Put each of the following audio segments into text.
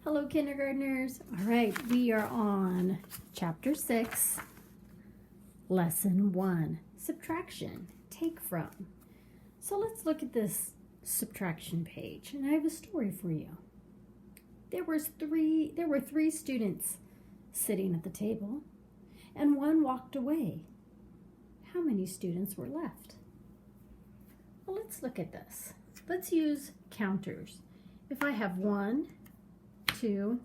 Hello, kindergartners. All right, we are on Chapter 6, Lesson 1, Subtraction, Take From. So let's look at this subtraction page, and I have a story for you. There were three students sitting at the table, and one walked away. How many students were left? Well, let's look at this. Let's use counters. If I have 1, 2,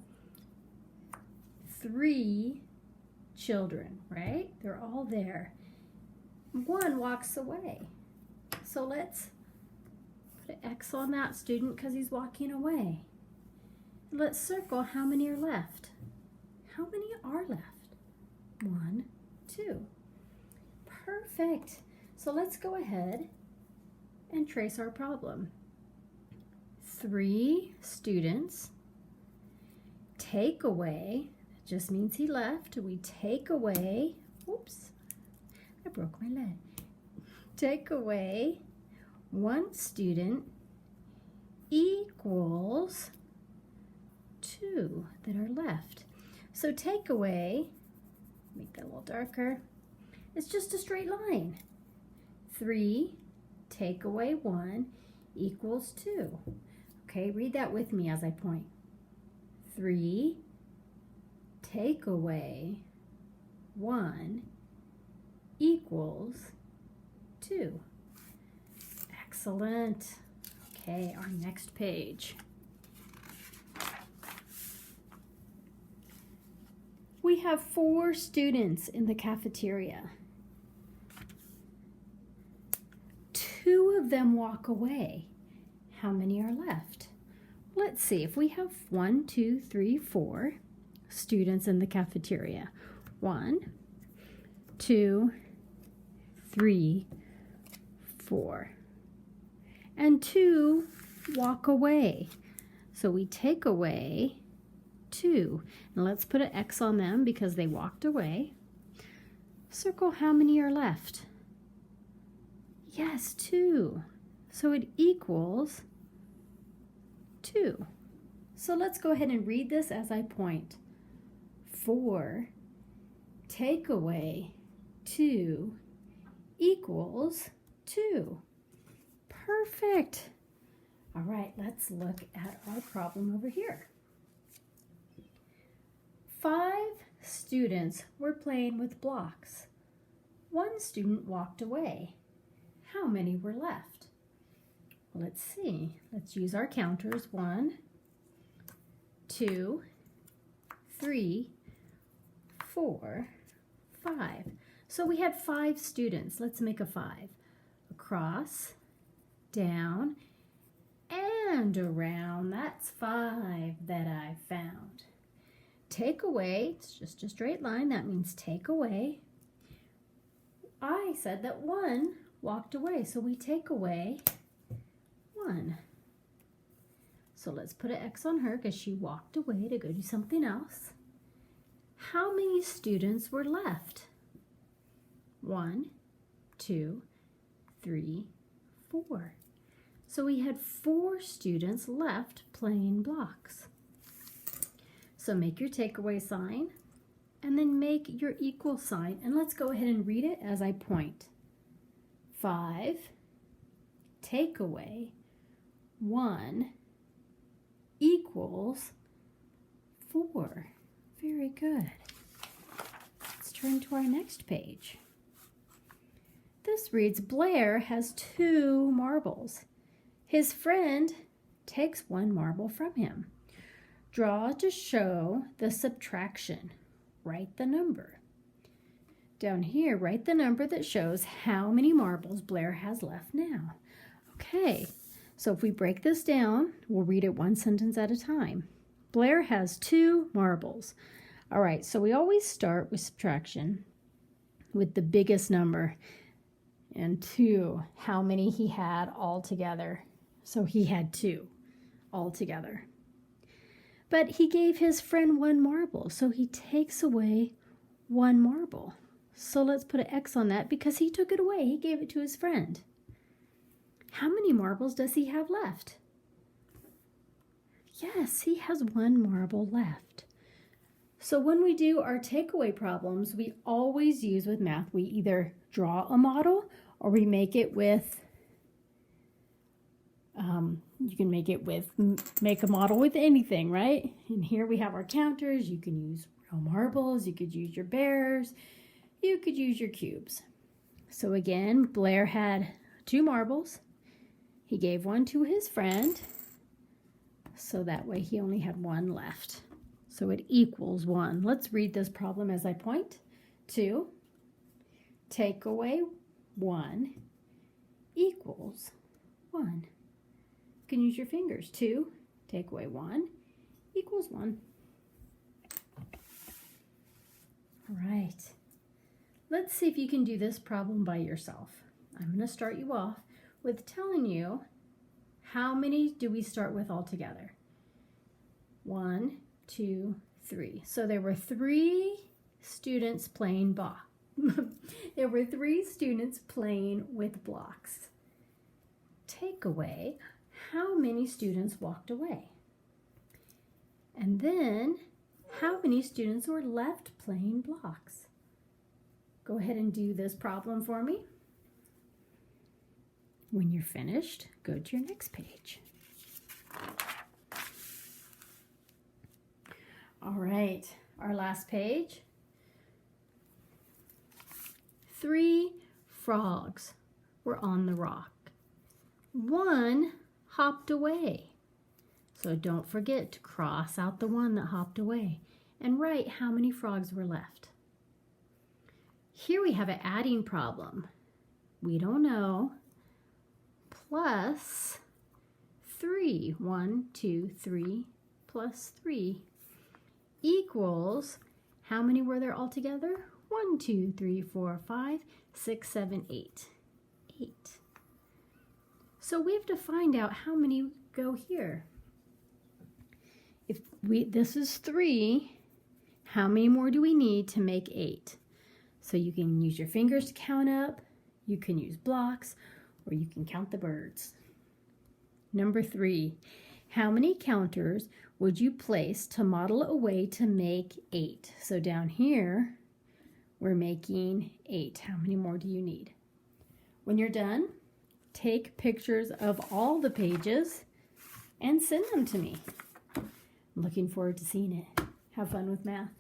3 children, right? They're all there. One walks away. So let's put an X on that student because he's walking away. Let's circle how many are left. How many are left? 1, 2. Perfect. So let's go ahead and trace our problem. 3 students. Take away, that just means he left. We take away, oops, I broke my leg. Take away 1 student equals 2 that are left. So take away, make that a little darker, it's just a straight line. 3 take away 1 equals 2. Okay, read that with me as I point. 3 take away 1 equals 2. Excellent. Okay, our next page. We have 4 students in the cafeteria. 2 of them walk away. How many are left? Let's see, if we have 1, 2, 3, 4 students in the cafeteria. 1, 2, 3, 4. And 2 walk away. So we take away 2. And let's put an X on them because they walked away. Circle how many are left. Yes, 2. So it equals 2. So let's go ahead and read this as I point. 4 take away 2 equals 2. Perfect. All right, let's look at our problem over here. 5 students were playing with blocks. 1 student walked away. How many were left? Well, let's see. Let's use our counters. 1, 2, 3, 4, 5. So we had 5 students. Let's make a 5. Across, down, and around. That's 5 that I found. Take away, it's just a straight line. That means take away. I said that 1 walked away, so we take away 1. So let's put an X on her because she walked away to go do something else. How many students were left? 1, 2, 3, 4. So we had 4 students left playing blocks. So make your takeaway sign and then make your equal sign. And let's go ahead and read it as I point. 5 take away 1 equals 4. Very good. Let's turn to our next page. This reads, Blair has 2 marbles. His friend takes 1 marble from him. Draw to show the subtraction. Write the number. Down here, write the number that shows how many marbles Blair has left now. Okay, so if we break this down, we'll read it 1 sentence at a time. Blair has 2 marbles. All right, so we always start with subtraction with the biggest number and 2, how many he had all together. So he had 2 all together. But he gave his friend 1 marble, so he takes away 1 marble. So let's put an X on that because he took it away. He gave it to his friend. How many marbles does he have left? Yes, he has one marble left. So when we do our takeaway problems, we always use with math, we either draw a model or we make it with, you can make a model with anything, right? And here we have our counters. You can use real marbles, you could use your bears, you could use your cubes. So again, Blair had 2 marbles. He gave one to his friend, so that way he only had 1 left. So it equals 1. Let's read this problem as I point. 2, take away 1 equals 1. You can use your fingers. 2, take away 1 equals 1. All right. Let's see if you can do this problem by yourself. I'm going to start you off with telling you how many do we start with altogether. 1, 2, 3. So there were 3 students playing there were 3 students playing with blocks. Take away how many students walked away. And then how many students were left playing blocks. Go ahead and do this problem for me. When you're finished, go to your next page. All right, our last page. 3 frogs were on the rock. 1 hopped away. So don't forget to cross out the 1 that hopped away and write how many frogs were left. Here we have an adding problem. We don't know. Plus 3. 1, 2, 3 plus 3 equals, how many were there altogether? 1, 2, 3, 4, 5, 6, 7, 8. 8. So we have to find out how many go here. This is 3, how many more do we need to make 8? So you can use your fingers to count up, you can use blocks, or you can count the birds. Number 3, how many counters would you place to model a way to make 8? So down here, we're making 8. How many more do you need? When you're done, take pictures of all the pages and send them to me. I'm looking forward to seeing it. Have fun with math.